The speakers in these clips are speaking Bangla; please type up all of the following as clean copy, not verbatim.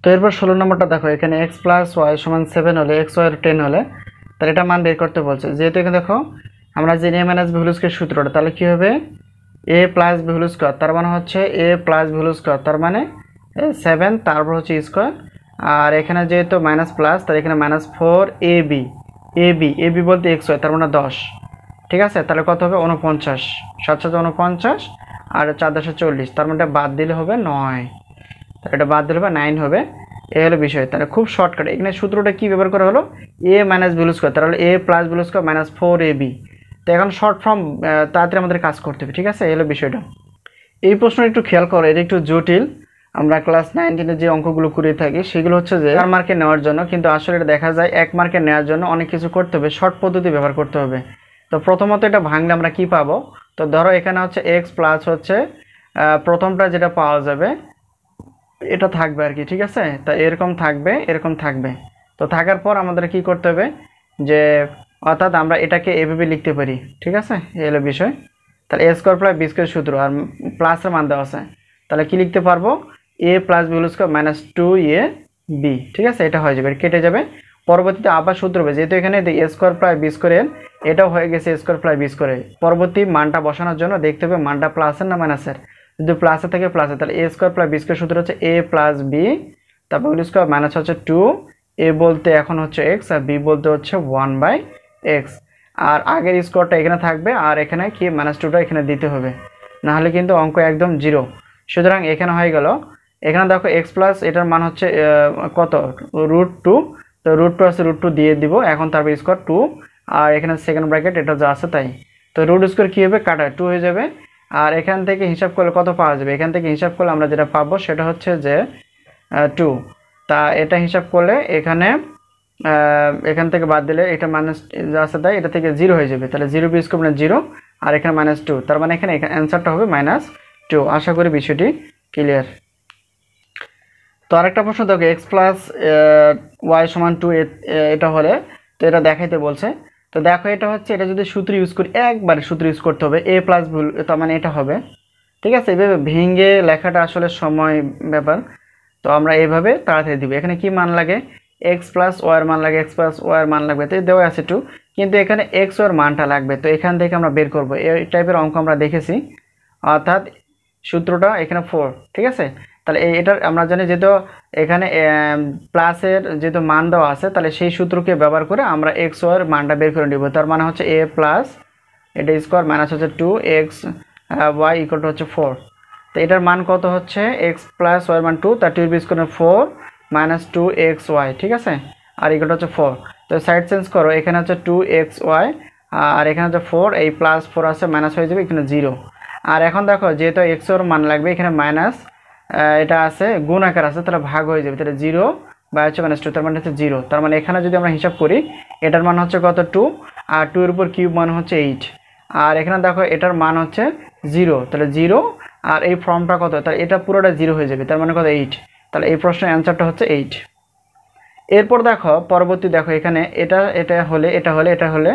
তো এরপর 16 নম্বরটা দেখো, এখানে x প্লাস ওয়াই সমান 7 হলে x ওয়াই 10 হলে তাহলে এটা মান বের করতে বলছে। যেহেতু এখানে দেখো আমরা জানি a minus b whole square সূত্রটা, তাহলে কি হবে a plus b whole square, তার মানে হচ্ছে a plus b whole square, তার মানে 7 তারপর হচ্ছে স্কয়ার, আর এখানে যেহেতু মাইনাস প্লাস তাহলে এখানে মাইনাস 4ab, ab বলতে x ওয়াই তার মানে 10, ঠিক আছে। তাহলে কত হবে 49, 7 7 49 আর 4 10 40, তার মানে বাদ দিলে হবে 9, তাহলে এটা বাদ দিলে হবে 9 হবে। এ হলো বিষয়। তাহলে খুব শর্টকাট এখানে সূত্রটা কি ব্যবহার করা হলো, a minus b whole square, তাহলে a plus b whole square minus 4ab। তো এখন শর্ট ফর্ম তাড়াতাড়ি আমাদের কাজ করতে হবে, ঠিক আছে। এই হলো বিষয়টা। এই প্রশ্নটা একটু খেয়াল করো, এটা একটু জটিল। আমরা ক্লাস 9-10 যে অঙ্কগুলো করে থাকি সেগুলো হচ্ছে যে 4 মার্কে নেওয়ার জন্য, কিন্তু আসলে এটা দেখা যায় 1 মার্কে নেওয়ার জন্য অনেক কিছু করতে হবে, শর্ট পদ্ধতি ব্যবহার করতে হবে। তো প্রথমত এটা ভাঙলে আমরা কি পাবো, তো ধরো এখানে হচ্ছে x প্লাস হচ্ছে প্রথমটা যেটা পাওয়া যাবে এটা থাকবে আর কি, ঠিক আছে। তা এরকম থাকবে, এরকম থাকবে। তো থাকার পর আমাদের কি করতে হবে, যে অর্থাৎ আমরা এটাকে এভাবে লিখতে পারি, ঠিক আছে। এই হলো বিষয়। তাহলে a square plus b square সূত্র আর প্লাসের মান দেওয়া আছে, তাহলে কি লিখতে পারবো a plus b whole square minus 2ab, ঠিক আছে। এটা হয়ে যাবে, কেটে যাবে। পরবর্তীতে আবার সূত্র হবে, যেহেতু এখানে a square plus b square এটাও হয়ে গেছে a square plus b square. পরবর্তী মানটা বসানোর জন্য দেখতে হবে মানটা প্লাসের না মাইনাসের, যদি প্লাসে থাকে প্লাসে, তাহলে a square plus b square সূত্র হচ্ছে a প্লাস বি, তারপর হোল স্কোয়ার মাইনাস হচ্ছে 2, a বলতে এখন হচ্ছে x আর b বলতে হচ্ছে 1/x, আর আগের স্কোয়ারটা এখানে থাকবে আর এখানে কি মাইনাস 2টা এখানে দিতে হবে, না হলে কিন্তু অঙ্ক একদম জিরো। সুতরাং এখানে হয়ে গেল, এখানে দেখো x প্লাস এটার মান হচ্ছে কত √2, তো √2 আছে √2 দিয়ে দিব এখন, তারপর স্কোয়ার 2 আর এখানে সেকেন্ড ব্র্যাকেট এটা যা আছে তাই। তো রুট স্কোয়ার কী হবে, কাটা 2 হয়ে যাবে। আর এখান থেকে হিসাব করলে কত পাওয়া যাবে, এখান থেকে হিসাব করলে আমরা যেটা পাবো সেটা হচ্ছে যে 2, তা এটা হিসাব করলে এখানে এখান থেকে বাদ দিলে এটা মাইনাস যা আছে তাই, এটা থেকে 0 হয়ে যাবে, তাহলে 0 বিয়োগ করলে 0 আর এখানে -2, তার মানে এখানে অ্যান্সারটা হবে -2। আশা করি বিষয়টি ক্লিয়ার। তো আরেকটা প্রশ্ন দেখো, x প্লাস ওয়াই সমান 2 এটা হলে তো এটা দেখাইতে বলছে। তো দেখো এটা হচ্ছে, এটা যদি সূত্র ইউজ করি, একবারে সূত্র ইউজ করতে হবে a প্লাস ভুল, তার মানে এটা হবে, ঠিক আছে। এভাবে ভেঙে লেখাটা আসলে সময় ব্যাপার, তো আমরা এইভাবে তাড়াতাড়ি দিব। এখানে কি মান লাগে, x প্লাস ওয়াই এর মান লাগে, x প্লাস ওয়াই এর মান লাগবে, তো দেওয়া আছে 2, কিন্তু এখানে x ওয়াই এর মানটা লাগবে, তো এখান থেকে আমরা বের করব। এই টাইপের অঙ্ক আমরা দেখেছি, অর্থাৎ সূত্রটা এখানে 4, ঠিক আছে। তাহলে এটার আমরা জানি যেহেতু এখানে প্লাসের যেহেতু মান দেওয়া আছে, তাহলে সেই সূত্রকে ব্যবহার করে আমরা এক্স ওয়ার মানটা বের করে নেব। তার মানে হচ্ছে a প্লাস এটা স্কোয়ার মাইনাস হচ্ছে 2x ওয়াই ইকুয়াল টু হচ্ছে 4। তো এটার মান কত হচ্ছে, x প্লাস ওয়াই মান 2, তার 2 স্কোয়ার 4 মাইনাস 2xy, ঠিক আছে, আর ইকুয়াল টু হচ্ছে 4। তো সাইড চেঞ্জ করো, এখানে হচ্ছে 2xy আর এখানে হচ্ছে 4, এই প্লাস 4 আছে মাইনাস হয়ে যাবে, এখানে 0। আর এখন দেখো যেহেতু এক্স ওর মান লাগবে, এখানে মাইনাস এটা আছে গুণ আকার আছে, তাহলে ভাগ হয়ে যাবে, তাহলে 0 বা হচ্ছে -2, তার মানে হচ্ছে 0। তার মানে এখানে যদি আমরা হিসাব করি এটার মান হচ্ছে কত 2, আর 2 এর উপর কিউব মান হচ্ছে 8, আর এখানে দেখো এটার মান হচ্ছে 0, তাহলে 0 আর এই ফর্মটা কত, তাহলে এটা পুরোটা 0 হয়ে যাবে, তার মানে কত 8। তাহলে এই প্রশ্নের অ্যান্সারটা হচ্ছে 8। এরপর দেখো পরবর্তী, দেখো এখানে এটা এটা হলে এটা হলে এটা হলে,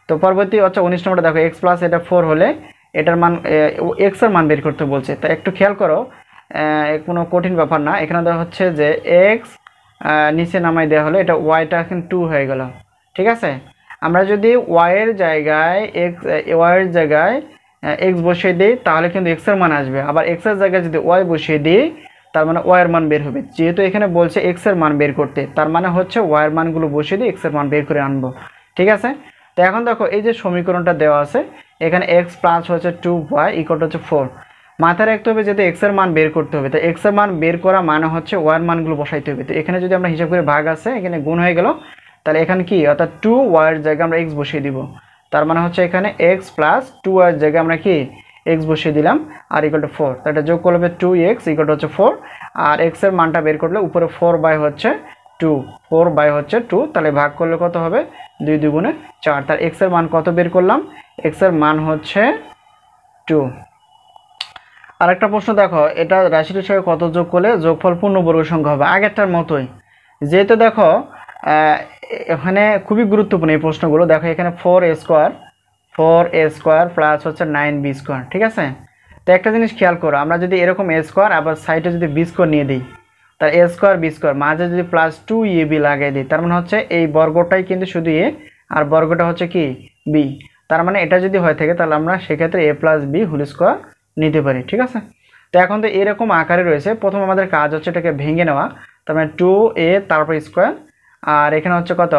তো পরবর্তী হচ্ছে 19 নম্বরটা দেখো, x প্লাস এটা 4 হলে এটার মান x এর মান বের করতে বলছে। তা একটু খেয়াল করো, কোনো কঠিন ব্যাপার না। এখানে দেওয়া হচ্ছে যে x নিচে নামাই দেওয়া হলো, এটা ওয়াইটা এখন 2 হয়ে গেল, ঠিক আছে। আমরা যদি ওয়াইয়ের জায়গায় x বসিয়ে দিই তাহলে কিন্তু x এর মান আসবে, আবার x এর জায়গায় যদি ওয়াই বসিয়ে দিই তার মানে ওয়াইয়ের মান বের হবে। যেহেতু এখানে বলছে x এর মান বের করতে, তার মানে হচ্ছে ওয়াইয়ের মানগুলো বসিয়ে দিয়ে x এর মান বের করে আনবো, ঠিক আছে। তো এখন দেখো এই যে সমীকরণটা দেওয়া আছে, এখানে x প্লাস হচ্ছে 2y ইকুয়াল টু হচ্ছে 4। মাথায় রাখতে হবে যেহেতু x এর মান বের করতে হবে, তো x এর মান বের করা মানে হচ্ছে y এর মানগুলো বসাইতে হবে। তো এখানে যদি আমরা হিসাব করে ভাগ আছে, এখানে গুণ হয়ে গেল, তাহলে এখানে কি অর্থাৎ 2y এর জায়গায় আমরা x বসিয়ে দিব, তার মানে হচ্ছে এখানে x প্লাস 2y এর জায়গায় আমরা কি x বসিয়ে দিলাম আর ইকুয়াল টু 4। তো এটা যোগ করলে 2x ইকুয়াল টু হচ্ছে 4, আর x এর মানটা বের করলে উপরে 4/2, তাহলে ভাগ করলে কত হবে 2 2 গুণে 4। তার x এর মান কত বের করলাম, x এর মান হচ্ছে 2। আরেকটা প্রশ্ন দেখো, এটা রাশিটির সঙ্গে কত যোগ করলে যোগফল পূর্ণবর্গ সংখ্যা হবে, আগেরটার মতোই। যেহেতু দেখো এখানে খুবই গুরুত্বপূর্ণ এই প্রশ্নগুলো। দেখো এখানে 4a স্কোয়ার প্লাস হচ্ছে 9b স্কোয়ার, ঠিক আছে। তো একটা জিনিস খেয়াল করো, আমরা যদি এরকম a স্কোয়ার আবার সাইডে যদি b স্কোয়ার নিয়ে দিই তার এ স্কোয়ার বি স্কোয়ার মাঝে যদি প্লাস 2ab লাগিয়ে দিই তার মানে হচ্ছে এই বর্গটাই কিন্তু শুধু এ আর বর্গটা হচ্ছে কি বি। তার মানে এটা যদি হয়ে থাকে তাহলে আমরা সেক্ষেত্রে a plus b whole square নিতে পারি। ঠিক আছে, তো এখন তো এরকম আকারে রয়েছে। প্রথম আমাদের কাজ হচ্ছে এটাকে ভেঙে নেওয়া। তার মানে 2a তারপর স্কোয়ার আর এখানে হচ্ছে কত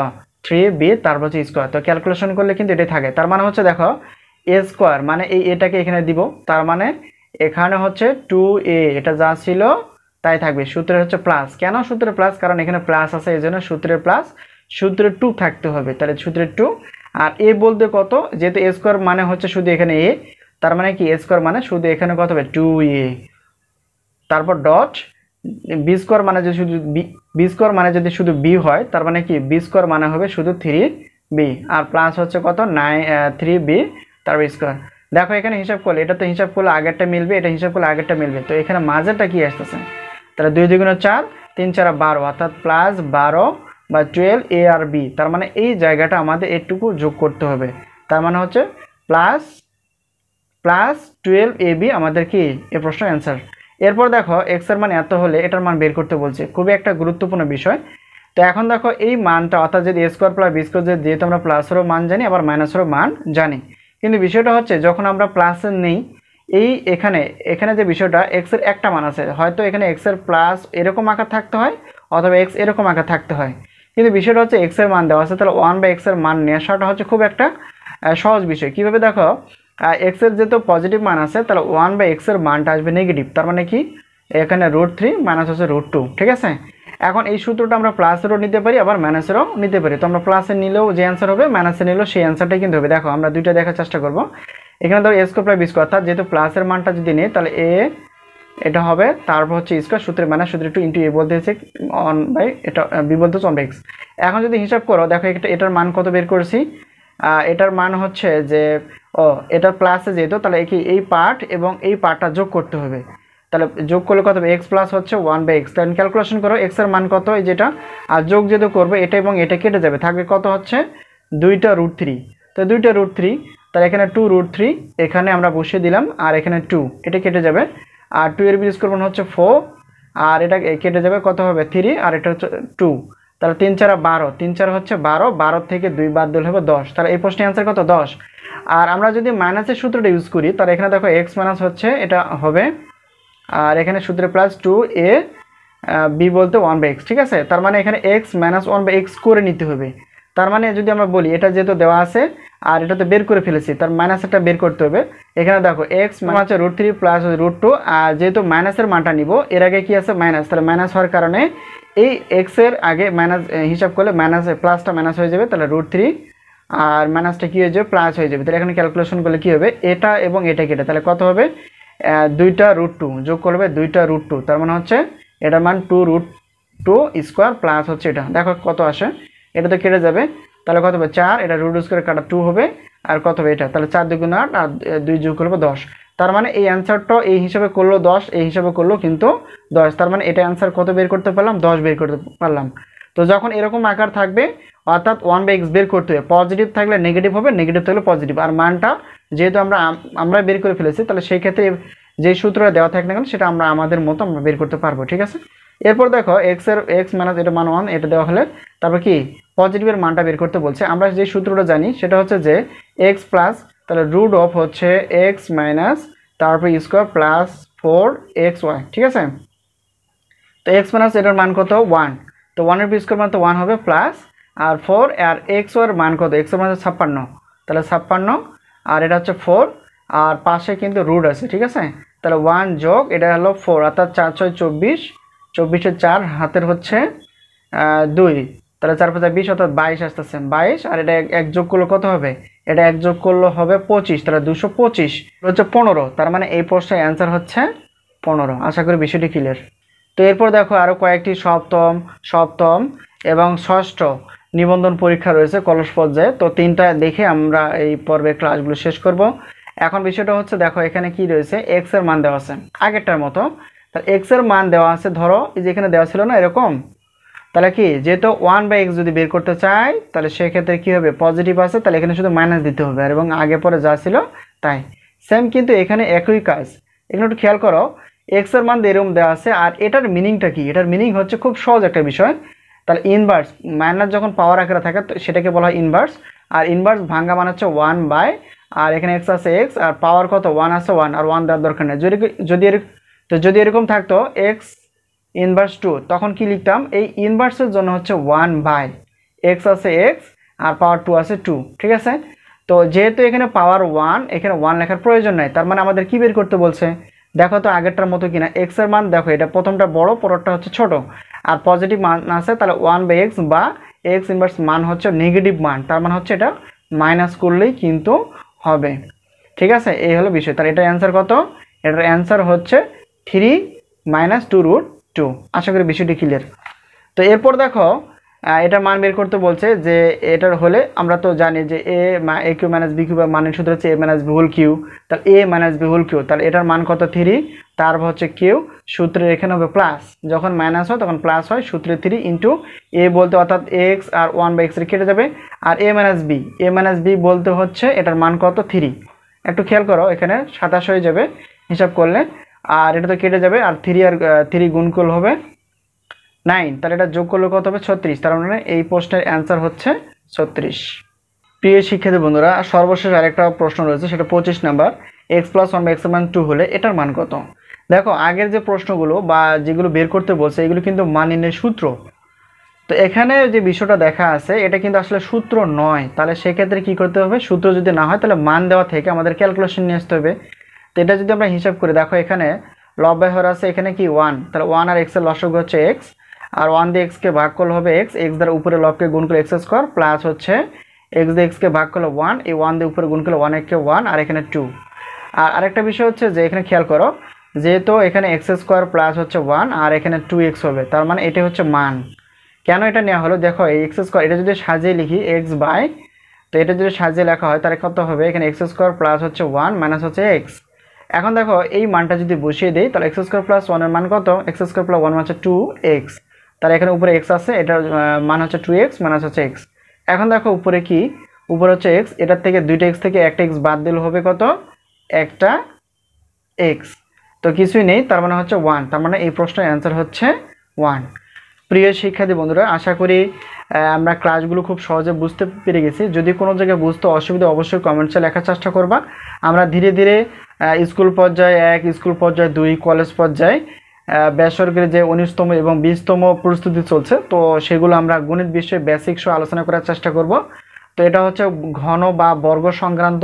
3b তারপর হচ্ছে স্কোয়ার। তো ক্যালকুলেশন করলে কিন্তু এটাই থাকে। তার মানে হচ্ছে দেখো এ স্কোয়ার মানে এই এটাকে এখানে দিব, তার মানে এখানে হচ্ছে 2a এটা যা ছিল তাই থাকবে। সূত্রে হচ্ছে প্লাস, কেন সূত্রে প্লাস, কারণ এখানে প্লাস আছে এই জন্য সূত্রের প্লাস, সূত্রে 2 থাকতে হবে, তাহলে সূত্রে 2। আর এ বলতে কত, যেহেতু এ স্কোয়ার মানে হচ্ছে শুধু এখানে এ, তার মানে কি এ স্কোয়ার মানে শুধু এখানে কত হবে 2a, তারপর ডট বি স্কোয়ার মানে যদি শুধু বি স্কোয়ার মানে যদি শুধু বি হয় তার মানে কি বি স্কোয়ার মানে হবে শুধু 3b আর প্লাস হচ্ছে কত 3b তারপর স্কোয়ার। দেখো এখানে হিসাব করলে এটা তো হিসাব করলে আগেরটা মিলবে, এটা হিসাব করলে আগেরটা মিলবে। তো এখানে মাঝেরটা কি আসতেছে, তাহলে 2 2 4 3 4 12 অর্থাৎ প্লাস 12 বা 12a আর b। তার মানে এই জায়গাটা আমাদের এটুকু যোগ করতে হবে। তার মানে হচ্ছে প্লাস 12ab আমাদের কি এই প্রশ্নের অ্যান্সার। এরপর দেখো এক্স এর মান এত হলে এটার মান বের করতে বলছে, খুবই একটা গুরুত্বপূর্ণ বিষয়। তো এখন দেখো এই মানটা অর্থাৎ যদি এ স্কোয়ার প্লাস বি স্কোয়ার, যেহেতু আমরা প্লাসেরও মান জানি আবার মাইনাসেরও মান জানি, কিন্তু বিষয়টা হচ্ছে যখন আমরা প্লাসের নেই এই এখানে যে বিষয়টা এক্স এর একটা মান আছে, হয়তো এখানে এক্স এর প্লাস এরকম আকার থাকতে হয় অথবা এক্স এরকম আকার থাকতে হয়, কিন্তু বিষয়টা হচ্ছে এক্স এর মান দেওয়া আছে, তাহলে 1/x এর মান নিয়ে আসাটা হচ্ছে খুব একটা সহজ বিষয়। কীভাবে দেখো এক্স এর যেহেতু পজিটিভ মান আছে তাহলে 1/x এর মানটা আসবে নেগেটিভ, তার মানে কি এখানে √3 মাইনাস হচ্ছে √2। ঠিক আছে, এখন এই সূত্রটা আমরা প্লাসেরও নিতে পারি আবার মাইনাসেরও নিতে পারি। তো আমরা প্লাসের নিলেও যে অ্যান্সার হবে মাইনাসের নিলেও সেই অ্যান্সারটাই কিন্তু হবে। দেখো আমরা দুইটা দেখার চেষ্টা করব। এখানে ধরো এ স্কোয়ার প্লাস বি স্কোয়ার, অর্থাৎ যেহেতু প্লাসের মানটা যদি নেই তাহলে এ এটা হবে, তারপর হচ্ছে স্কোয়ার সূত্রে মাইনাস সূত্রে 2 ইন্টু এ বলতে হচ্ছে 1/, এটা বি বলতে হচ্ছে 1/x। এখন যদি হিসাব করো দেখো এটার মান কত বের করেছি, এটার মান হচ্ছে যে এটা প্লাসে যেহেতু তাহলে এই পার্ট এবং এই পার্টটা যোগ করতে হবে, তাহলে যোগ করলে কত হবে এক্স প্লাস হচ্ছে 1/x। তাহলে ক্যালকুলেশন করো এক্স এর মান কত এই যেটা, আর যোগ যেহেতু করবে এটা এবং এটা কেটে যাবে, থাকবে কত হচ্ছে 2টা √3। তো 2টা √3 তাহলে এখানে 2√3 এখানে আমরা বসিয়ে দিলাম আর এখানে 2 এটা কেটে যাবে, আর 2 এর বিয়োগ করবেন হচ্ছে 4 আর এটা কেটে যাবে কত হবে 3 আর এটা হচ্ছে 2, তাহলে 3 4 12, 3 4 হচ্ছে 12, 12 থেকে 2 বাদ দিলে হবে 10। তাহলে এই প্রশ্নের অ্যান্সার কত 10। আর আমরা যদি মাইনাসের সূত্রটা ইউজ করি তাহলে এখানে দেখো এক্স মাইনাস হচ্ছে এটা হবে, আর এখানে সূত্রে প্লাস 2a বি বলতে 1/x। ঠিক আছে, তার মানে এখানে এক্স মাইনাস 1/x করে নিতে হবে। তার মানে যদি আমরা বলি এটা যেহেতু দেওয়া আছে আর এটা তো বের করে ফেলেছি, তার মাইনাসটা বের করতে হবে। এখানে দেখো এক্স মানে হচ্ছে √3 প্লাস √2, আর যেহেতু মাইনাসের মানটা নিব এর আগে কি আছে মাইনাস, তাহলে মাইনাস হওয়ার কারণে এই এক্স এর আগে মাইনাস হিসাব করলে মাইনাস প্লাসটা মাইনাস হয়ে যাবে, তাহলে √3 আর মাইনাসটা কি হয়ে যাবে প্লাস হয়ে যাবে। তাহলে এখানে ক্যালকুলেশন করলে কি হবে এটা এবং এটা কেটে তাহলে কত হবে 2টা √2 যোগ করবে 2টা √2, তার মানে হচ্ছে এটার মান 2√2 স্কোয়ার প্লাস হচ্ছে এটা দেখো কত আসে, এটা তো কেটে যাবে তাহলে কত হবে 4, এটা √2 স্কোয়ার কাটা 2 হবে আর কত হবে এটা, তাহলে 4 2 8 আর 2 যোগ করবে 10। তার মানে এই অ্যান্সারটা এই হিসাবে করলো 10, এই হিসাবে করলো কিন্তু 10, তার মানে এটা অ্যান্সার কত বের করতে পারলাম 10 বের করতে পারলাম। তো যখন এরকম আকার থাকবে অর্থাৎ 1/x বের করতে হবে, পজিটিভ থাকলে নেগেটিভ হবে, নেগেটিভ থাকলে পজিটিভ, আর মানটা যেহেতু আমরা বের করে ফেলেছি তাহলে সেই ক্ষেত্রে যে সূত্রটা দেওয়া থাকে না কেন সেটা আমরা আমাদের মতো আমরা বের করতে পারবো। ঠিক আছে, এরপর দেখো এক্স মাইনাস এটা মান 1 এটা দেওয়া হলে তারপর কি পজিটিভের মানটা বের করতে বলছে। আমরা যে সূত্রটা জানি সেটা হচ্ছে যে এক্স প্লাস তাহলে √of হচ্ছে এক্স মাইনাস তারপর স্কোয়ার প্লাস 4xy। ঠিক আছে, তো এক্স মাইনাস এটার মান কত 1, তো 1 এর স্কোয়ার মান তো 1 হবে প্লাস আর 4 আর এক্স এর মান কত, এক্স এর মান হচ্ছে 56, তাহলে 56 আর এটা হচ্ছে 4 আর পাশে কিন্তু রুট আছে। ঠিক আছে, তাহলে 1 যোগ এটা হলো 4 অর্থাৎ 4 6 24, 24 4 হাতের হচ্ছে 2, তাহলে 4 5 20 অর্থাৎ 22 আসতেছে 22, আর এটা এক যোগ করলে কত হবে, এটা এক যোগ করলে হবে 25, তাহলে 225 হচ্ছে 15। তার মানে এই প্রশ্নের অ্যান্সার হচ্ছে 15। আশা করি বিষয়টি ক্লিয়ার। তো এরপর দেখো আরও কয়েকটি সপ্তম এবং ষষ্ঠ নিবন্ধন পরীক্ষা রয়েছে কলেজ পর্যায়ে, তো 3টা দেখে আমরা এই পর্বের ক্লাসগুলো শেষ করব। এখন বিষয়টা হচ্ছে দেখো এখানে কি রয়েছে এক্স এর মান দেওয়া আছে আগেরটার মতো, তাহলে এক্স এর মান দেওয়া আছে ধরো এই যে এখানে দেওয়া ছিল না এরকম, তাহলে কি যেহেতু 1/x যদি বের করতে চাই তাহলে সেক্ষেত্রে কি হবে পজিটিভ আছে তাহলে এখানে শুধু মাইনাস দিতে হবে, আর এবং আগে পরে যা ছিল তাই সেম, কিন্তু এখানে একই কাজ। এখানে একটু খেয়াল করো এক্স এর মান এরকম দেওয়া আছে, আর এটার মিনিংটা কি? এটার মিনিং হচ্ছে খুব সহজ একটা বিষয়। তাহলে ইনভার্স মাইনাস যখন পাওয়ার আকারে থাকে তো সেটাকে বলা হয় ইনভার্স। আর ইনভার্স ভাঙ্গা মানে হচ্ছে 1 বাই, আর এখানে এক্স আছে এক্স, আর পাওয়ার কত 1 আছে 1, আর 1 দেওয়ার দরকার নেই। যদি এরকম থাকতো এক্স ইনভার্স 2, তখন কি লিখতাম? এই ইনভার্সের জন্য হচ্ছে 1 বাই এক্স আছে এক্স আর পাওয়ার 2 আছে 2, ঠিক আছে? তো যেহেতু এখানে পাওয়ার 1, এখানে 1 লেখার প্রয়োজন নাই, তার মানে আমাদের কি বের করতে বলছে? দেখো তো আগেরটার মতো কিনা। এক্স এর মান দেখো, এটা প্রথমটা বড়, পরেরটা হচ্ছে ছোট, আর পজিটিভ মান আছে, তাহলে 1 বাই এক্স বা এক্স ইনভার্স মান হচ্ছে নেগেটিভ মান, তার মানে হচ্ছে এটা মাইনাস করলেই কিন্তু হবে, ঠিক আছে? এই হলো বিষয়। তাহলে এটার অ্যান্সার কত? এটার অ্যান্সার হচ্ছে 3 মাইনাস 2√2। আশা করি বিষয়টি ক্লিয়ার। তো এরপর দেখো এটার মান বের করতে বলছে, যে এটার হলে আমরা তো জানি যে এ কিউ মাইনাস বি কিউ, বা মানের সূত্র হচ্ছে এ মাইনাস বি হোল কিউ। তাহলে এ মাইনাস বি হোল কিউ, তাহলে এটার মান কত? 3, তার হচ্ছে কিউ, সূত্রের এখানে হবে প্লাস, যখন মাইনাস হয় তখন প্লাস হয়, সূত্রে 3 ইন্টু এ বলতে অর্থাৎ এক্স আর 1 বাই এক্স কেটে যাবে, আর এ মাইনাস বি বলতে হচ্ছে এটার মান কত? 3। একটু খেয়াল করো, এখানে 27 হয়ে যাবে হিসাব করলে, আর এটা তো কেটে যাবে, আর 3 আর 3 গুণফল হবে 9, তাহলে এটা যোগ করলে কত হবে? 36। তার মানে এই প্রশ্নের অ্যান্সার হচ্ছে 36। প্রিয় শিক্ষার্থী বন্ধুরা, সর্বশেষ আরেকটা প্রশ্ন রয়েছে, সেটা 25 number. X plus 1 by x এর মান 2 হলে এটার মান কত? দেখো আগের যে প্রশ্নগুলো বা যেগুলো বের করতে বলছে এগুলো কিন্তু মান নির্ণয়ের সূত্র। তো এখানে যে বিষয়টা দেখা আছে এটা কিন্তু আসলে সূত্র নয়, তাহলে সেক্ষেত্রে কি করতে হবে? সূত্র যদি না হয় তাহলে মান দেওয়া থেকে আমাদের ক্যালকুলেশন নিয়ে আসতে হবে। তো এটা যদি আমরা হিসাব করি, দেখো এখানে লব বাই হর আছে, এখানে কি 1, তাহলে 1 আর এক্স এর লসাগু হচ্ছে এক্স, আর 1 দিয়ে এক্সকে ভাগ করলে হবে এক্স, এক্স দ্বারা উপরে লবকে গুণ করে এক্স স্কোয়ার, প্লাস হচ্ছে এক্স দিয়ে এক্সকে ভাগ করলে 1, এই 1 দিয়ে উপরে গুণ করলে 1 একে 1, আর এখানে 2। আর আরেকটা বিষয় হচ্ছে যে এখানে খেয়াল করো, যেহেতু এখানে এক্স স্কোয়ার প্লাস হচ্ছে 1 আর এখানে 2x হবে, তার মানে এটা হচ্ছে মান। কেন এটা নেওয়া হলো? দেখো এই এক্স স্কোয়ার, এটা যদি সাজিয়ে লিখি এক্স বাই, তো এটা যদি সাজিয়ে লেখা হয় তাহলে কত হবে? এখানে এক্স স্কোয়ার প্লাস হচ্ছে 1 মাইনাস হচ্ছে এক্স। এখন দেখো এই মানটা যদি বসিয়ে দেই তাহলে এক্স স্কোয়ার প্লাস 1 এর মান কত? এক্স স্কোয়ার প্লাস 1 হচ্ছে 2x, তাহলে এখানে উপরে এক্স আছে, এটার মান হচ্ছে 2x মাইনাস হচ্ছে এক্স। এখন দেখো উপরে কি? উপরে হচ্ছে এক্স, এটার থেকে দুইটা এক্স থেকে একটা এক্স বাদ দিলে হবে কত? একটা এক্স। তো কিছুই নেই, তার মানে হচ্ছে 1, তার মানে এই প্রশ্নের অ্যান্সার হচ্ছে 1। প্রিয় শিক্ষার্থী বন্ধুরা, আশা করি আমরা ক্লাসগুলো খুব সহজে বুঝতে পেরে গেছি। যদি কোনো জায়গায় বুঝতে অসুবিধা অবশ্যই কমেন্টসে লেখার চেষ্টা করবা। আমরা ধীরে ধীরে স্কুল পর্যায়ে 1, স্কুল পর্যায়ে 2, কলেজ পর্যায়ে বেসরকারি যে 19তম এবং 20তম প্রস্তুতি চলছে, তো সেগুলো আমরা গণিত বিষয়ে বেসিক সহ আলোচনা করার চেষ্টা করব। তো এটা হচ্ছে ঘন বা বর্গ সংক্রান্ত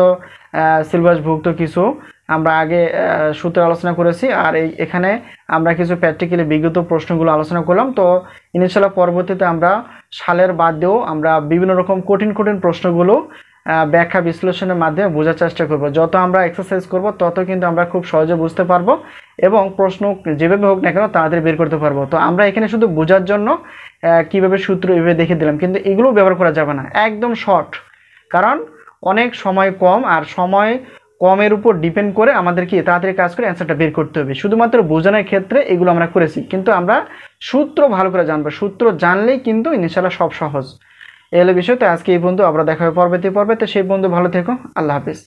সিলেবাসভুক্ত কিছু আমরা আগে সূত্রে আলোচনা করেছি, আর এখানে আমরা কিছু প্র্যাকটিক্যালি বিগত প্রশ্নগুলো আলোচনা করলাম। তো ইনশাআল্লাহ পরবর্তীতে আমরা সালের বাদ দিয়েও আমরা বিভিন্ন রকম কঠিন প্রশ্নগুলো ব্যাখ্যা বিশ্লেষণের মাধ্যমে বোঝার চেষ্টা করব। যত আমরা এক্সারসাইজ করব তত কিন্তু আমরা খুব সহজে বুঝতে পারবো এবং প্রশ্ন যেভাবে হোক না কেন তাড়াতাড়ি বের করতে পারবো। তো আমরা এখানে শুধু বোঝার জন্য কিভাবে সূত্র এভাবে দেখে দিলাম, কিন্তু এগুলো ব্যবহার করা যাবে না, একদম শর্ট, কারণ অনেক সময় কম, আর সময় কমের উপর ডিপেন্ড করে আমাদের কি তাড়াতাড়ি কাজ করে অ্যান্সারটা বের করতে হবে। শুধুমাত্র বোঝানোর ক্ষেত্রে এগুলো আমরা করেছি, কিন্তু আমরা সূত্র ভালো করে জানবো, সূত্র জানলেই কিন্তু ইনশাআল্লাহ সব সহজ। এই হলো বিষয়। তো আজকে এই বন্ধু, আমরা দেখা হবে পরবর্তী পর্বে। তো সেই বন্ধু ভালো থেকো, আল্লাহ হাফিজ।